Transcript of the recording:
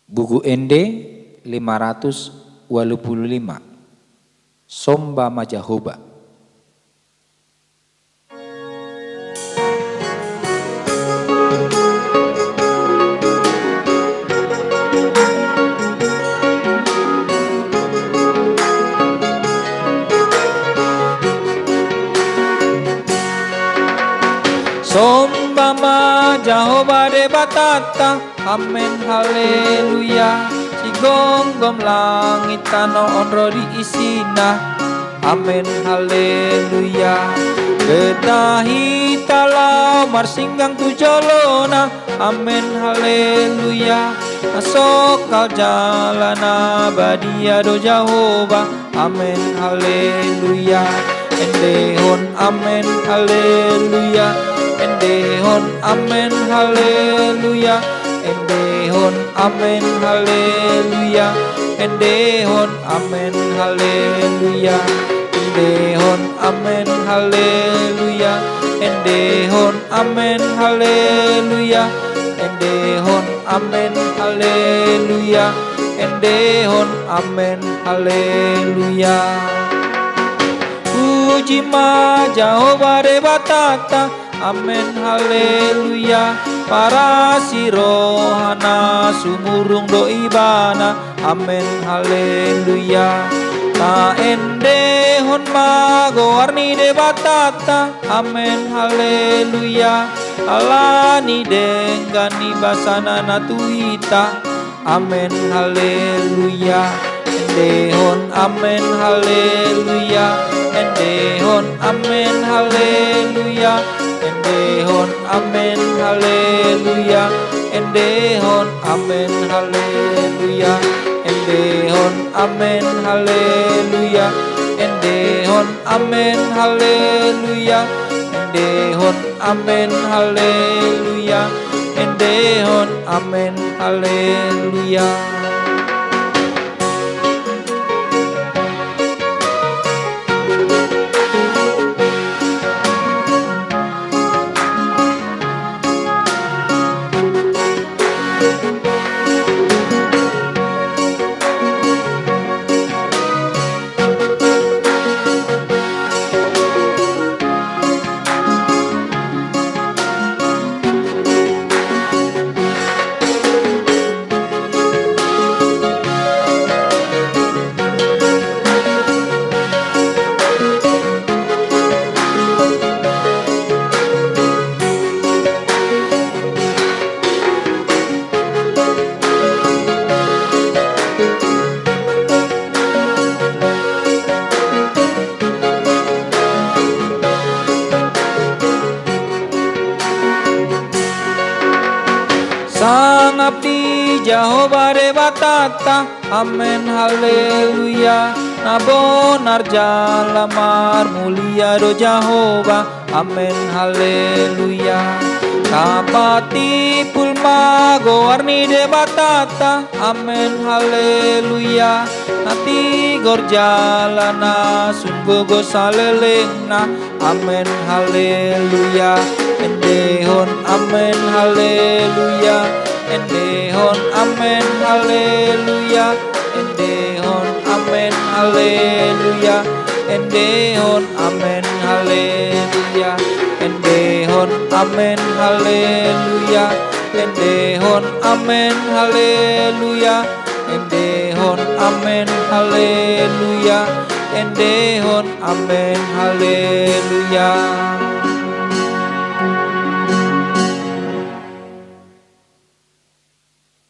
Buku ND 585 Somba Majahoba. Somba Majahoba de batata, amen haleluya. Si gonggom langit tanah onro di isina, amen haleluya. Getahi talau marsinggang tujolona, amen haleluya. Asokal jalana badia do Jahoba, amen haleluya. Endehon amen haleluya. Endehon amen haleluya. Endehon amen haleluya. Endehon amen haleluya. Endehon amen haleluya. Endehon amen haleluya. Endehon amen haleluya. Endehon amen haleluya. Puji Majahoba de batata, amen haleluya. Para sirohana sumurung do ibana, amen haleluya. Ta endehon mago warni de batata, amen haleluya. Alani denggani basana natuita, amen haleluya. Endehon amen haleluya. Endehon amen haleluya. Endehon amen haleluya. Endehon amen haleluya. Endehon amen haleluya. Endehon amen haleluya. Endehon amen haleluya. Endehon amen haleluya. Sang abdi Jahoba de batata, amen haleluya. Nabonar jalamar mulia do Jahoba, amen haleluya. Kapati pulmago warni de batata, amen haleluya. Nati gorjalana sunggogo salelengna, amen haleluya. Endehon amen haleluya. Endehon amen haleluya. Endehon amen haleluya. Endehon amen haleluya. Endehon amen haleluya. Endehon amen haleluya. Endehon amen haleluya. Endehon amen haleluya.